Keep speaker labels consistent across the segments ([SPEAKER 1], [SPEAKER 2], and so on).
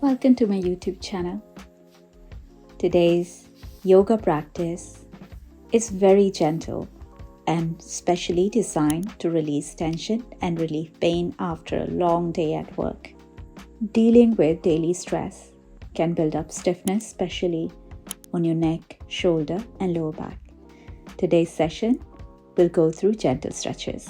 [SPEAKER 1] Welcome to my YouTube channel. Today's yoga practice is very gentle and specially designed to release tension and relieve pain after a long day at work. Dealing with daily stress can build up stiffness, especially on your neck, shoulder, and lower back. Today's session will go through gentle stretches.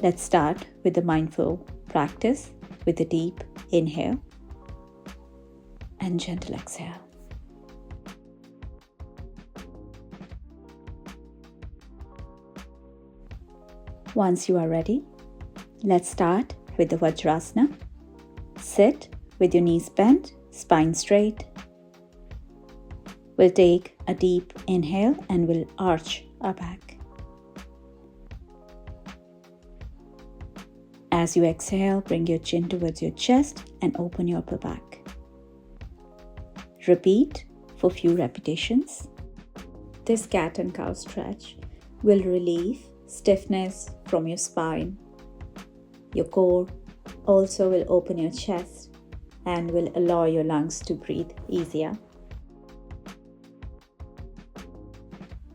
[SPEAKER 1] Let's start with the mindful practice with a deep inhale and gentle exhale. Once you are ready, let's start with the Vajrasana. Sit with your knees bent, spine straight. We'll take a deep inhale and we'll arch our back. As you exhale, bring your chin towards your chest and open your upper back. Repeat for a few repetitions. This cat and cow stretch will relieve stiffness from your spine. Your core also will open your chest and will allow your lungs to breathe easier.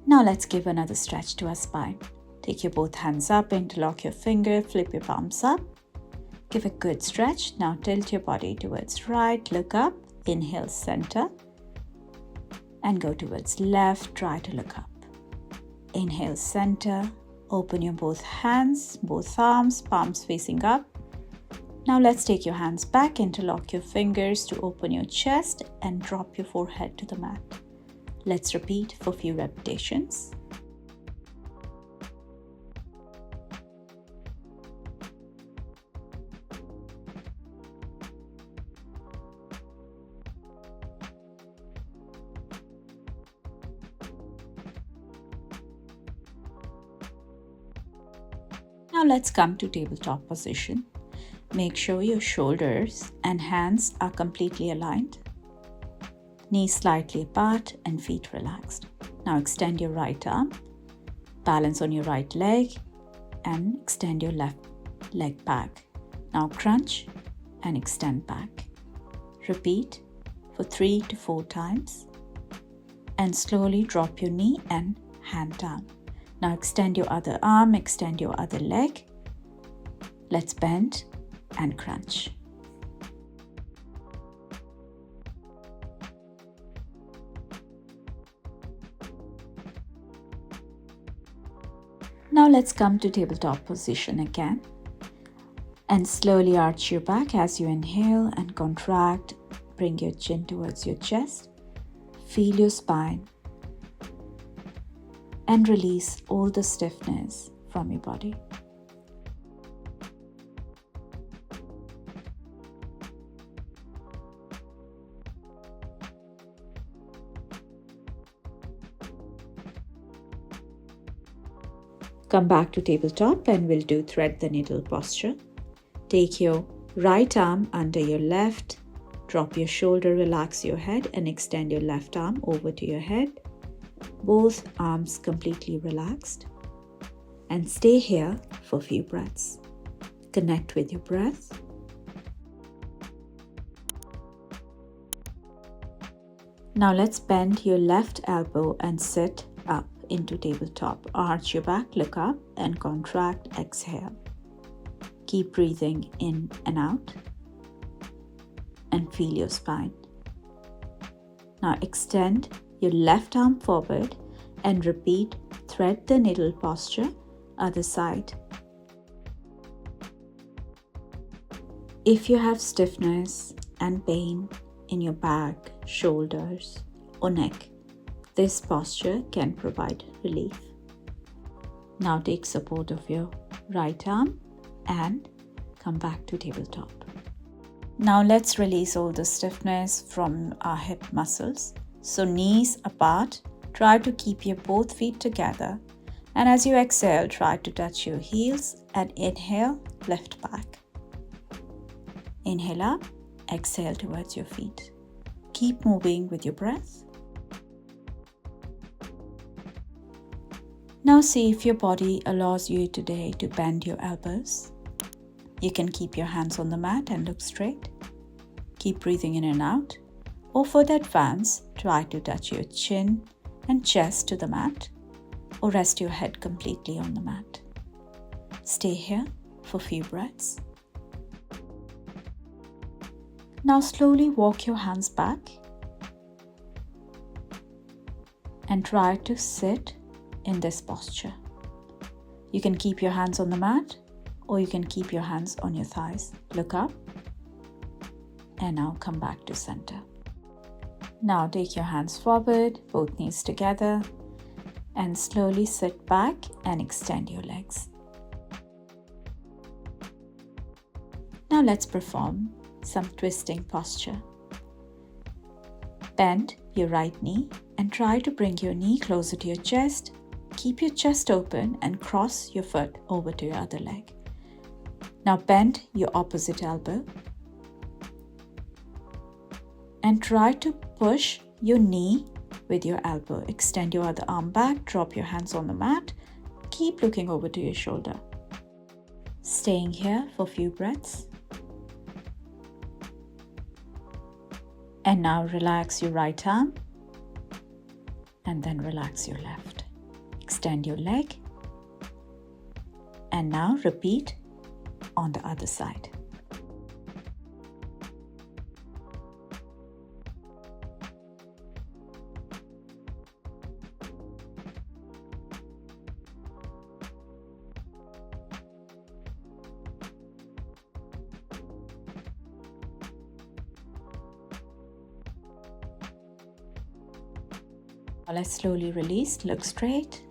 [SPEAKER 1] Now let's give another stretch to our spine. Take your both hands up, interlock your finger, flip your palms up. Give a good stretch. Now tilt your body towards right, look up, inhale center, and go towards left, try to look up. Inhale center, open your both hands, both arms, palms facing up. Now let's take your hands back, interlock your fingers to open your chest and drop your forehead to the mat. Let's repeat for a few repetitions. Now let's come to tabletop position. Make sure your shoulders and hands are completely aligned. Knees slightly apart and feet relaxed. Now extend your right arm, balance on your right leg and extend your left leg back. Now crunch and extend back. Repeat for 3 to 4 times and slowly drop your knee and hand down. Now extend your other arm, extend your other leg. Let's bend and crunch. Now let's come to tabletop position again. And slowly arch your back as you inhale and contract. Bring your chin towards your chest. Feel your spine. And release all the stiffness from your body. Come back to tabletop and we'll do thread the needle posture. Take your right arm under your left, drop your shoulder, relax your head and extend your left arm over to your head. Both arms completely relaxed and stay here for a few breaths. Connect with your breath. Now let's bend your left elbow and sit up into tabletop. Arch your back, look up and contract, exhale. Keep breathing in and out and feel your spine. Now extend your left arm forward and repeat thread the needle posture, other side. If you have stiffness and pain in your back, shoulders or neck, this posture can provide relief. Now take support of your right arm and come back to tabletop. Now let's release all the stiffness from our hip muscles. So knees apart, try to keep your both feet together. And as you exhale, try to touch your heels and inhale, lift back. Inhale up, exhale towards your feet. keep moving with your breath. Now see if your body allows you today to bend your elbows. You can keep your hands on the mat and look straight. Keep breathing in and out. Or for the advance, try to touch your chin and chest to the mat, or rest your head completely on the mat. Stay here for a few breaths. Now slowly walk your hands back and try to sit in this posture. You can keep your hands on the mat or you can keep your hands on your thighs. Look up and now come back to center. Now take your hands forward, both knees together, and slowly sit back and extend your legs. Now let's perform some twisting posture. Bend your right knee and try to bring your knee closer to your chest. Keep your chest open and cross your foot over to your other leg. Now bend your opposite elbow and try to push your knee with your elbow. Extend your other arm back, drop your hands on the mat. Keep looking over to your shoulder. Staying here for a few breaths. And now relax your right arm and then relax your left. Extend your leg and now repeat on the other side. Let's slowly release, look straight,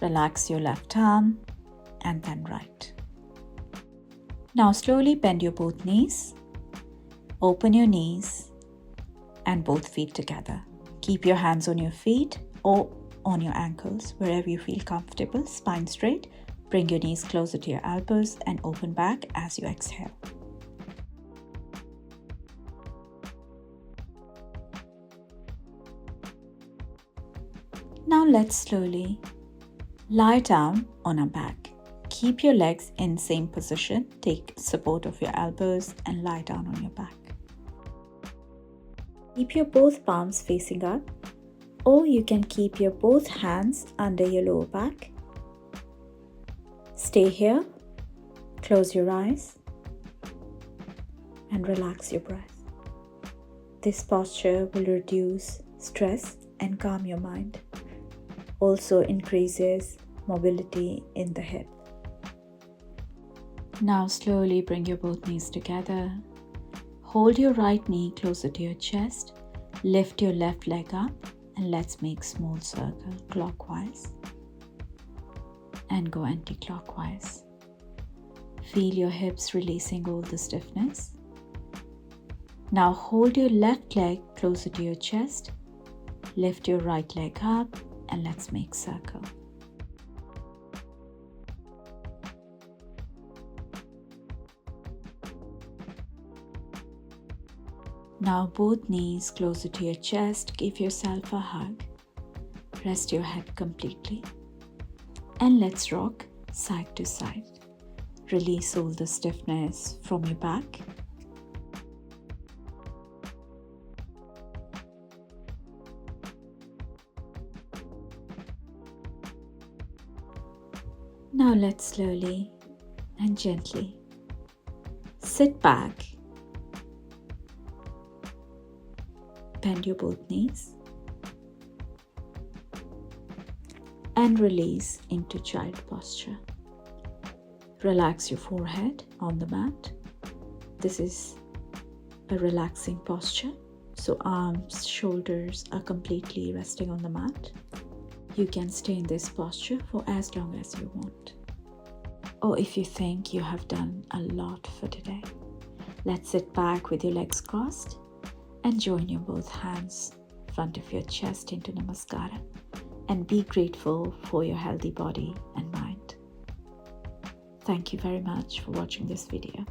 [SPEAKER 1] relax your left arm and then right. Now slowly bend your both knees, open your knees and both feet together. Keep your hands on your feet or on your ankles, wherever you feel comfortable, spine straight. Bring your knees closer to your elbows and open back as you exhale. Now let's slowly lie down on our back. Keep your legs in same position. Take support of your elbows and lie down on your back. Keep your both palms facing up, or you can keep your both hands under your lower back. Stay here, close your eyes and relax your breath. This posture will reduce stress and calm your mind. Also increases mobility in the hip. Now slowly bring your both knees together. Hold your right knee closer to your chest. Lift your left leg up and let's make small circle clockwise and go anti-clockwise. Feel your hips releasing all the stiffness. Now hold your left leg closer to your chest. Lift your right leg up and let's make circle. Now both knees closer to your chest. Give yourself a hug. Rest your head completely. And let's rock side to side. Release all the stiffness from your back. Now let's slowly and gently sit back, bend your both knees and release into child posture. Relax your forehead on the mat. This is a relaxing posture, so arms, shoulders are completely resting on the mat. You can stay in this posture for as long as you want. Or if you think you have done a lot for today, let's sit back with your legs crossed and join your both hands in front of your chest into Namaskara and be grateful for your healthy body and mind. Thank you very much for watching this video.